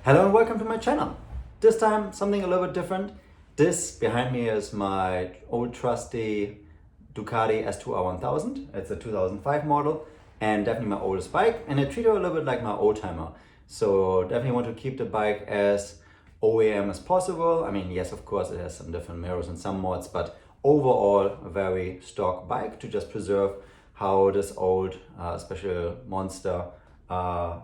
Hello and welcome to my channel. This time something a little bit different. This behind me is my old trusty Ducati S2R 1000. It's a 2005 model and definitely my oldest bike, and I treat it a little bit like my old timer. So definitely want to keep the bike as OEM as possible. I mean, yes, of course it has some different mirrors and some mods, but overall a very stock bike to just preserve how this old special monster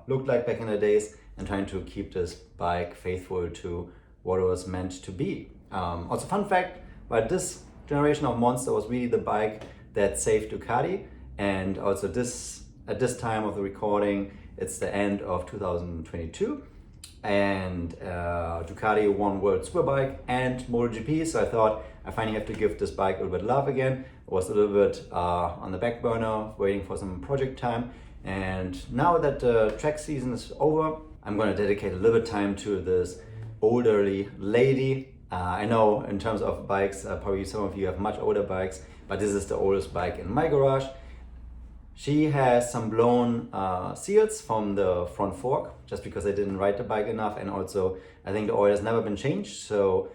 looked like back in the days, and trying to keep this bike faithful to what it was meant to be. Also, fun fact, but this generation of monster was really the bike that saved Ducati, and also this at this time of the recording, it's the end of 2022, and Ducati won World Superbike and MotoGP, so I thought I finally have to give this bike a little bit of love again. It was a little bit on the back burner, waiting for some project time, and now that the track season is over, I'm going to dedicate a little bit of time to this elderly lady. I know in terms of bikes, probably some of you have much older bikes, but this is the oldest bike in my garage. She has some blown seals from the front fork, just because I didn't ride the bike enough, and also I think the oil has never been changed, so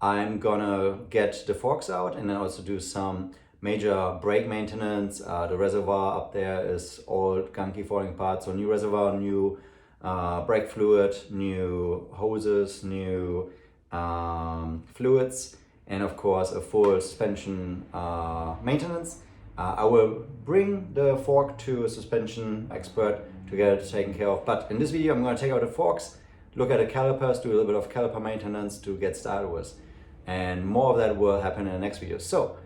I'm gonna get the forks out and then also do some major brake maintenance. The reservoir up there is old, gunky, falling apart, so new reservoir, new brake fluid, new hoses, new fluids, and of course a full suspension maintenance. I will bring the fork to a suspension expert to get it taken care of, but in this video I'm going to take out the forks, look at the calipers, do a little bit of caliper maintenance to get started with, and more of that will happen in the next video. So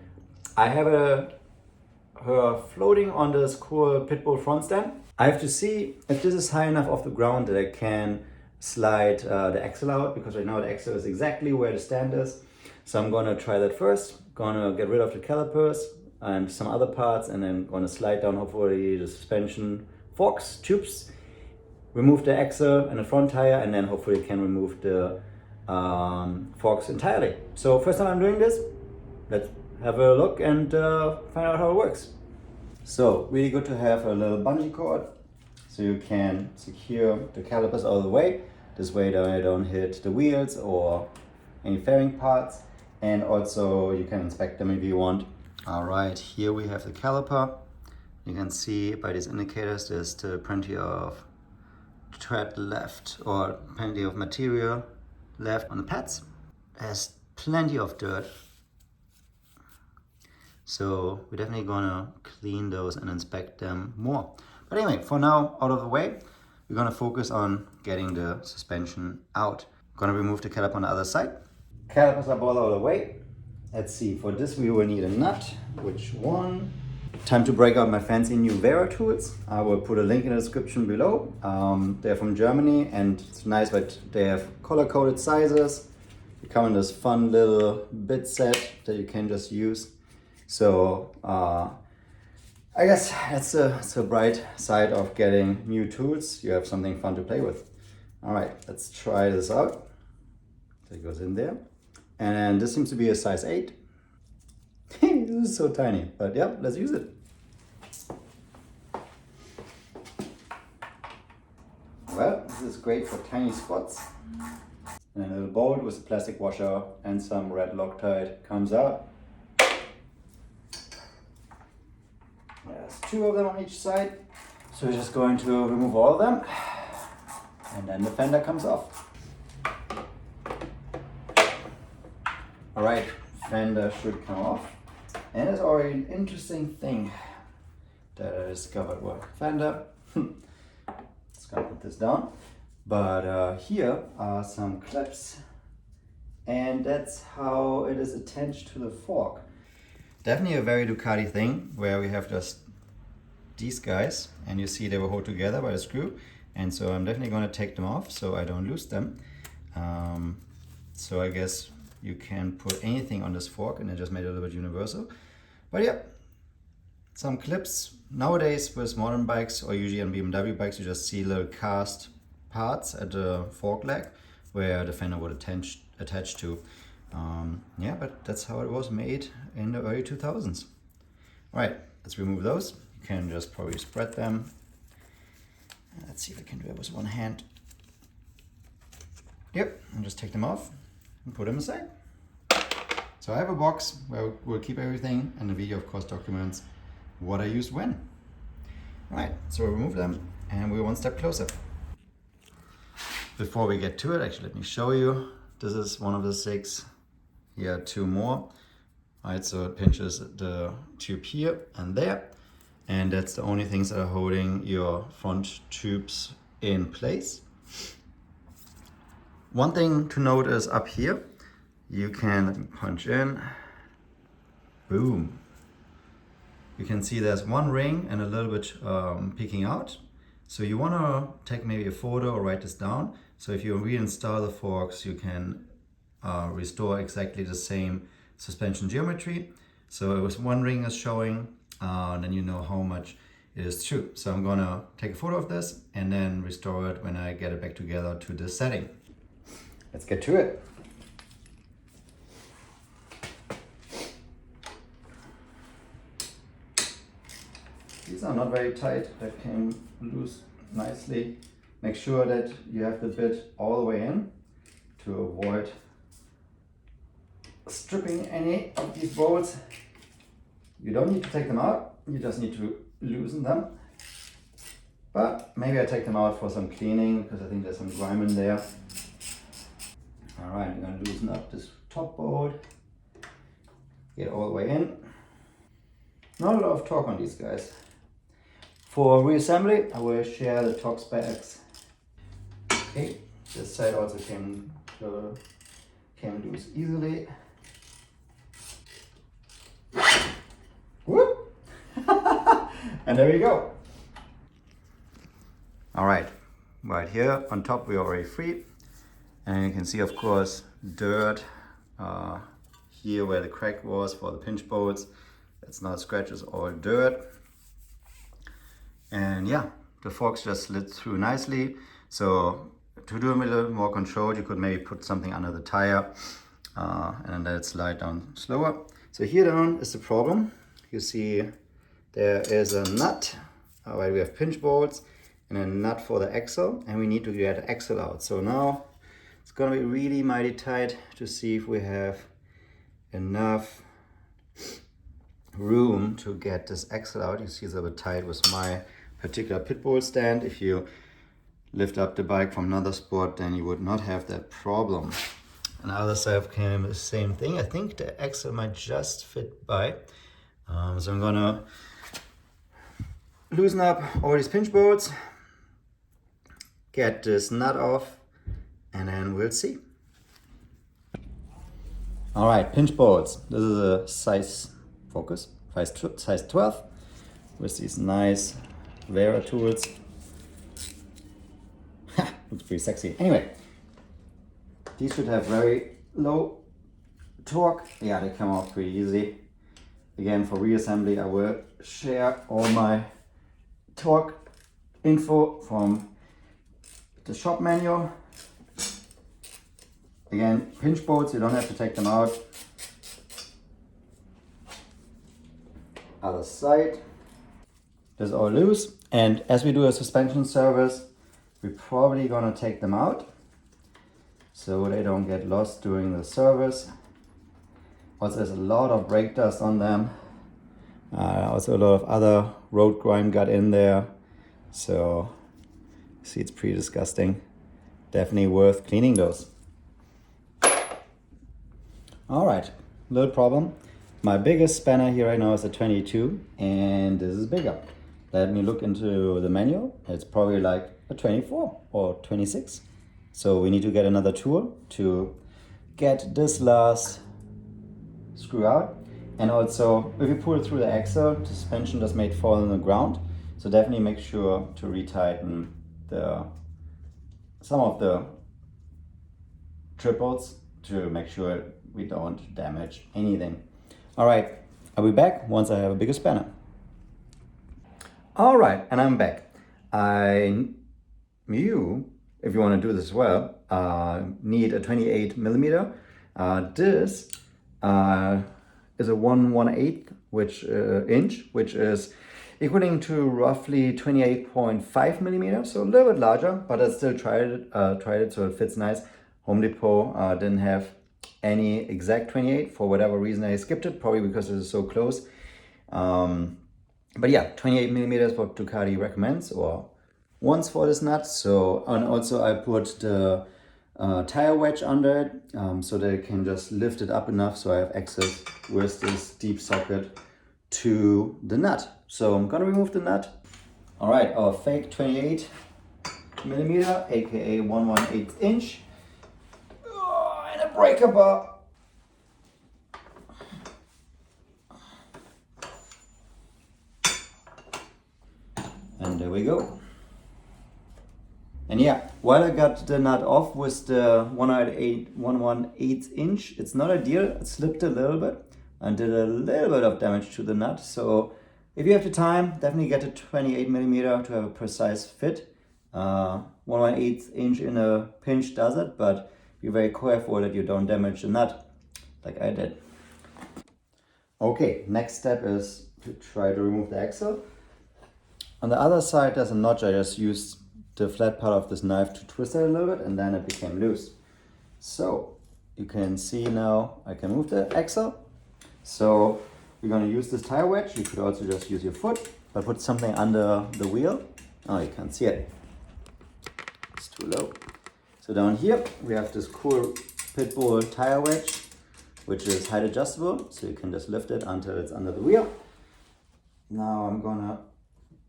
I have her floating on this cool Pitbull front stand. I have to see if this is high enough off the ground that I can slide the axle out, because right now the axle is exactly where the stand is. So I'm gonna try that first. Gonna get rid of the calipers and some other parts, and then gonna slide down hopefully the suspension forks, tubes, remove the axle and the front tire, and then hopefully can remove the forks entirely. So first time I'm doing this, let's have a look and find out how it works. So really good to have a little bungee cord so you can secure the calipers all the way. This way they don't hit the wheels or any fairing parts, and also you can inspect them if you want. All right, here we have the caliper. You can see by these indicators there's still plenty of tread left, or plenty of material left on the pads. There's plenty of dirt, so we're definitely gonna clean those and inspect them more. But anyway, for now out of the way, we're gonna focus on getting the suspension out. Gonna remove the caliper on the other side. Calipers are both out of the way. Let's see, for this we will need a nut. Which one? Time to break out my fancy new Vera tools. I will put a link in the description below. They're from Germany, and it's nice that they have color-coded sizes. They come in this fun little bit set that you can just use. So I guess that's a bright side of getting new tools. You have something fun to play with. All right, let's try this out. So it goes in there. And this seems to be a size 8. This is so tiny, but yeah, let's use it. Well, this is great for tiny spots. And a little bolt with a plastic washer and some red Loctite comes out. There's 2 of them on each side. So we're just going to remove all of them, and then the fender comes off. All right, fender should come off. And there's already an interesting thing that I discovered. Well, fender, just gonna put this down. But here are some clips, and that's how it is attached to the fork. Definitely a very Ducati thing, where we have just these guys, and you see they were held together by a screw, and so I'm definitely going to take them off so I don't lose them. So I guess you can put anything on this fork, and it just made it a little bit universal. But yeah, some clips. Nowadays with modern bikes, or usually on BMW bikes, you just see little cast parts at the fork leg where the fender would attach to. Yeah, but that's how it was made in the early 2000s. All right, let's remove those. You can just probably spread them. Let's see if I can do it with one hand. Yep, and just take them off and put them aside. So I have a box where we'll keep everything, and the video of course documents what I used when. All right, so we'll remove them and we're one step closer. Before we get to it, actually let me show you. This is one of the 6. Here are 2 more. All right, so it pinches the tube here and there. And that's the only things that are holding your front tubes in place. One thing to note is up here, you can, let me punch in, boom. You can see there's one ring and a little bit peeking out. So you want to take maybe a photo or write this down. So if you reinstall the forks, you can restore exactly the same suspension geometry. So it was one ring is showing, then you know how much it is true. So I'm gonna take a photo of this and then restore it when I get it back together to this setting. Let's get to it. These are not very tight, they came loose nicely. Make sure that you have the bit all the way in to avoid stripping any of these bolts. You don't need to take them out, you just need to loosen them. But maybe I take them out for some cleaning because I think there's some grime in there. All right, I'm gonna loosen up this top bolt, get all the way in. Not a lot of torque on these guys. For reassembly, I will share the torque specs. Okay, this side also came loose easily. Whoop! And there we go. All right, here on top we're already free. And you can see, of course, dirt here where the crack was for the pinch bolts. It's not scratches, all dirt. And yeah, the forks just slid through nicely. So to do them a little more controlled, you could maybe put something under the tire and then let it slide down slower. So here down is the problem. You see there is a nut, we have pinch bolts and a nut for the axle, and we need to get the axle out. So now it's gonna be really mighty tight to see if we have enough room to get this axle out. You see it's a bit tight with my particular pit bull stand. If you lift up the bike from another sport, then you would not have that problem. On the other side came the same thing. I think the axle might just fit by. So I'm gonna loosen up all these pinch bolts, get this nut off, and then we'll see. All right, pinch bolts. This is a size 12 with these nice Vera tools. Looks pretty sexy. Anyway, these should have very low torque. Yeah, they come out pretty easy. Again, for reassembly, I will share all my torque info from the shop manual. Again, pinch bolts, you don't have to take them out. Other side. This is all loose. And as we do a suspension service, we're probably gonna take them out so they don't get lost during the service. Also, there's a lot of brake dust on them. Also a lot of other road grime got in there. So, you see it's pretty disgusting. Definitely worth cleaning those. All right, little problem. My biggest spanner here right now is a 22, and this is bigger. Let me look into the manual. It's probably like a 24 or 26. So we need to get another tool to get this last screw out. And also, if you pull it through the axle, the suspension just may fall on the ground. So definitely make sure to retighten some of the triples to make sure we don't damage anything. All right, I'll be back once I have a bigger spanner. All right, and I'm back. You, if you want to do this as well, need a 28 millimeter. This is a 1/8 inch, which is equaling to roughly 28.5 millimeters, so a little bit larger, but I still tried it so it fits nice. Home Depot didn't have any exact 28. For whatever reason, I skipped it, probably because it is so close. But yeah, 28 millimeters what Ducati recommends or wants for this nut. So, and also I put the tire wedge under it so that I can just lift it up enough so I have access with this deep socket to the nut. So I'm gonna remove the nut. All right, our fake 28 millimeter, aka 1/1/8 inch, and a breaker bar. And there we go. And yeah, while I got the nut off with the 1/8 inch, it's not ideal. It slipped a little bit and did a little bit of damage to the nut. So if you have the time, definitely get a 28 millimeter to have a precise fit. 1/8 inch in a pinch does it, but be very careful that you don't damage the nut like I did. Okay, next step is to try to remove the axle. On the other side there's a notch. I just used the flat part of this knife to twist it a little bit and then it became loose. So you can see now I can move the axle. So we're going to use this tire wedge. You could also just use your foot, but put something under the wheel. Oh, you can't see it. It's too low. So down here we have this cool Pitbull tire wedge, which is height adjustable. So you can just lift it until it's under the wheel. Now I'm gonna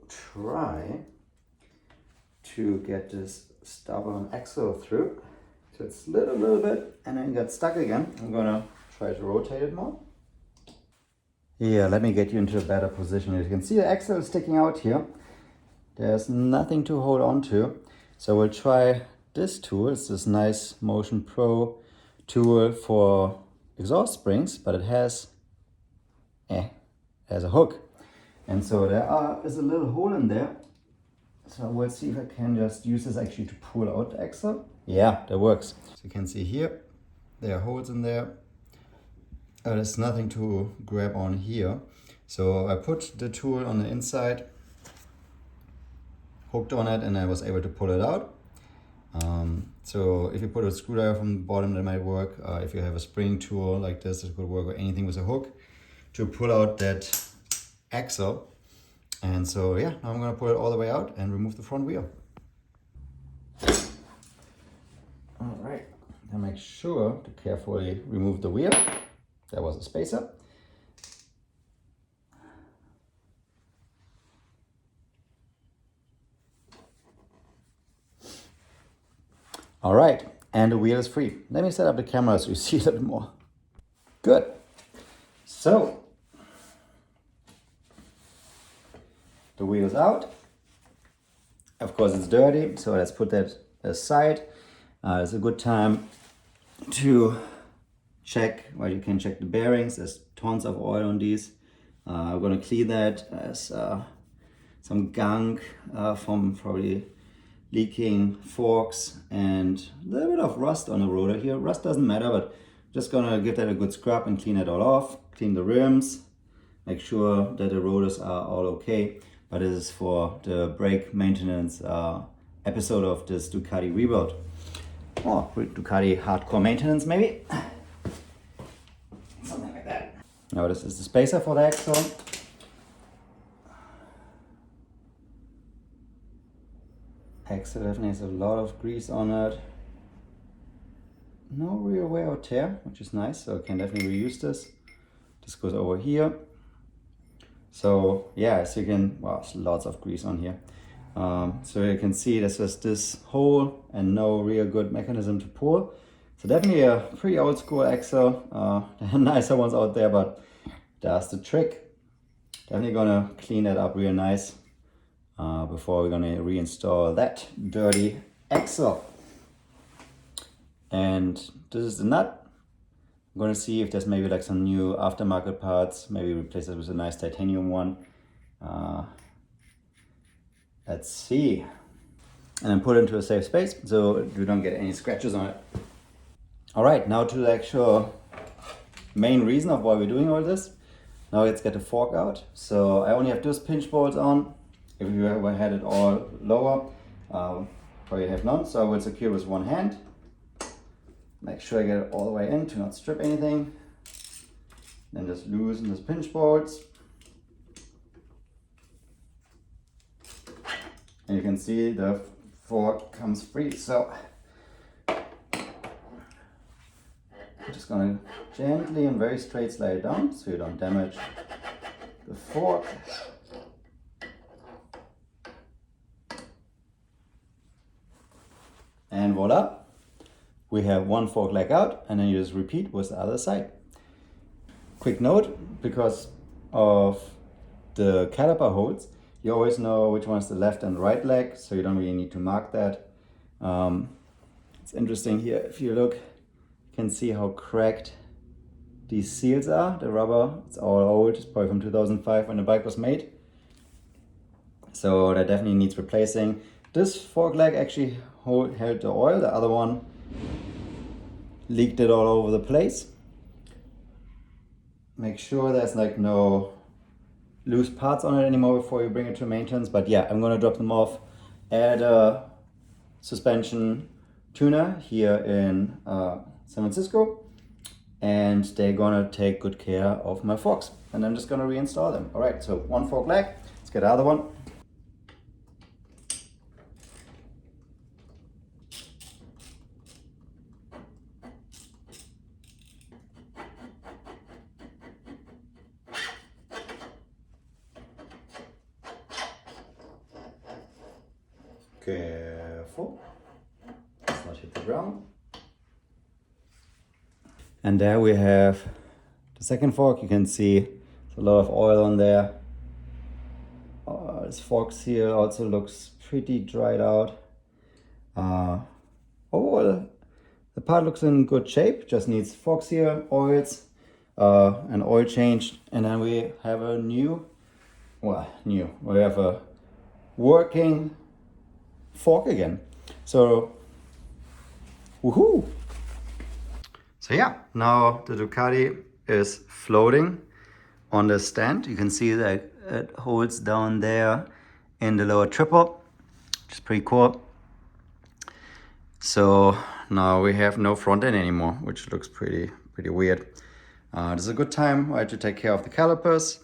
try to get this stubborn axle through. So it slid a little bit and then got stuck again. I'm gonna try to rotate it more. Here, let me get you into a better position. You can see the axle is sticking out here. There's nothing to hold on to. So we'll try this tool. It's this nice Motion Pro tool for exhaust springs, but it has a hook. And so there is a little hole in there. So we'll see if I can just use this actually to pull out the axle. Yeah, that works. So you can see here, there are holes in there. There's nothing to grab on here. So I put the tool on the inside, hooked on it, and I was able to pull it out. So if you put a screwdriver from the bottom, that might work. If you have a spring tool like this, it could work, or anything with a hook to pull out that axle. And so yeah, now I'm gonna pull it all the way out and remove the front wheel. All right, now make sure to carefully remove the wheel. There was a spacer. All right, and the wheel is free. Let me set up the camera so you see a little bit more. Good. So, the wheel is out. Of course it's dirty, so let's put that aside. It's a good time to check, well, you can check the bearings. There's tons of oil on these. I'm gonna clean that. There's some gunk from probably leaking forks and a little bit of rust on the rotor here. Rust doesn't matter, but just gonna give that a good scrub and clean it all off. Clean the rims, make sure that the rotors are all okay. But this is for the brake maintenance episode of this Ducati rebuild. Or Ducati hardcore maintenance maybe. Something like that. Now this is the spacer for the axle. Axle definitely has a lot of grease on it. No real wear or tear, which is nice, so I can definitely reuse this. This goes over here. So yeah, as you can, wow, there's lots of grease on here. So you can see there's just this hole and no real good mechanism to pull. So definitely a pretty old school axle. There are nicer ones out there, but that's the trick. Definitely gonna clean that up real nice before we're gonna reinstall that dirty axle. And this is the nut. I'm gonna see if there's maybe like some new aftermarket parts, maybe replace it with a nice titanium one. Let's see. And then put it into a safe space so you don't get any scratches on it. All right, now to the actual main reason of why we're doing all this. Now let's get the fork out. So I only have those pinch bolts on. If you ever had it all lower, probably have none. So I will secure with one hand. Make sure I get it all the way in to not strip anything. Then just loosen these pinch bolts. And you can see the fork comes free. So I'm just gonna gently and very straight slide it down so you don't damage the fork. And voila, we have one fork leg out, and then you just repeat with the other side. Quick note, because of the caliper holes, you always know which one's the left and right leg, so you don't really need to mark that. It's interesting here, if you look, you can see how cracked these seals are. The rubber, it's all old, it's probably from 2005 when the bike was made. So that definitely needs replacing. This fork leg actually held the oil, the other one leaked it all over the place. Make sure there's like no loose parts on it anymore before you bring it to maintenance. But yeah, I'm gonna drop them off at a suspension tuner here in San Francisco, and they're gonna take good care of my forks, and I'm just gonna reinstall them. All right, so one fork leg, let's get the other one. Careful, let's not hit the ground. And there we have the second fork. You can see there's a lot of oil on there. This fork seal also looks pretty dried out. Overall, the part looks in good shape, just needs fork seal, oils, an oil change, and then we have a we have a working fork again. So, woohoo! So yeah, now the Ducati is floating on the stand. You can see that it holds down there in the lower triple, which is pretty cool. So now we have no front end anymore, which looks pretty weird. This is a good time to take care of the calipers.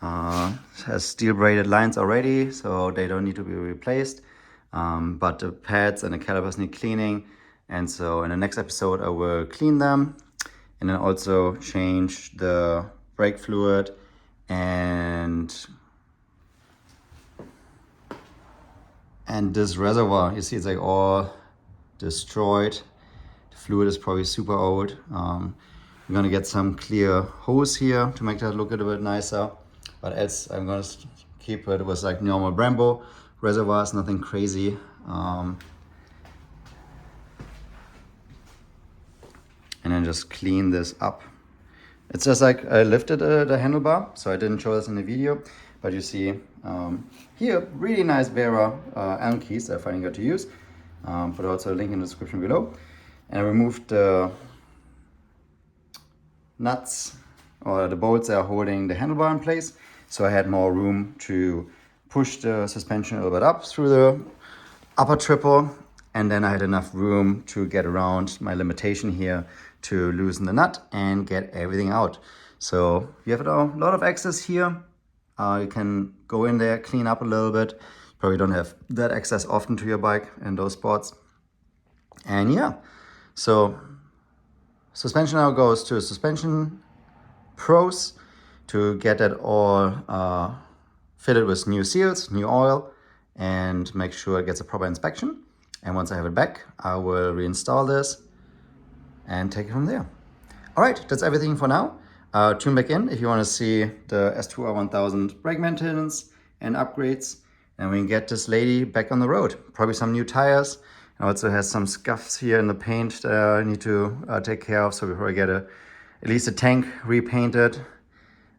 It has steel braided lines already, so they don't need to be replaced. But the pads and the calipers need cleaning, and so in the next episode I will clean them and then also change the brake fluid and this reservoir. You see it's like all destroyed. The fluid is probably super old. I'm gonna get some clear hose here to make that look a little bit nicer, but else I'm gonna keep it with like normal Brembo reservoirs, nothing crazy. And then just clean this up. It's just like I lifted the handlebar, so I didn't show this in the video, but you see here, really nice Vera Allen keys that I'm finding good to use. Put also a link in the description below. And I removed the nuts or the bolts that are holding the handlebar in place, so I had more room to push the suspension a little bit up through the upper triple, and then I had enough room to get around my limitation here to loosen the nut and get everything out. So you have a lot of access here. You can go in there, clean up a little bit. You probably don't have that access often to your bike in those spots. And yeah, so suspension now goes to Suspension Pros to get it all fitted with new seals, new oil, and make sure it gets a proper inspection. And once I have it back, I will reinstall this and take it from there. All right, that's everything for now. Tune back in if you want to see the S2R 1000 brake maintenance and upgrades, and we can get this lady back on the road. Probably some new tires. It also has some scuffs here in the paint that I need to take care of, so before I get at least a tank repainted.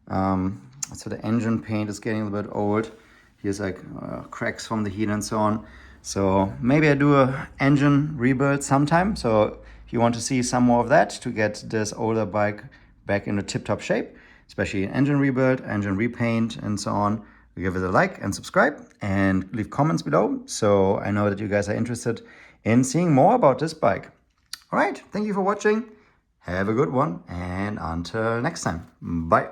So the engine paint is getting a little bit old. Here's like cracks from the heat and so on. So maybe I do a engine rebuild sometime. So if you want to see some more of that to get this older bike back into tip-top shape, especially engine rebuild, engine repaint, and so on, give it a like and subscribe and leave comments below so I know that you guys are interested in seeing more about this bike. All right, thank you for watching. Have a good one, and until next time, bye.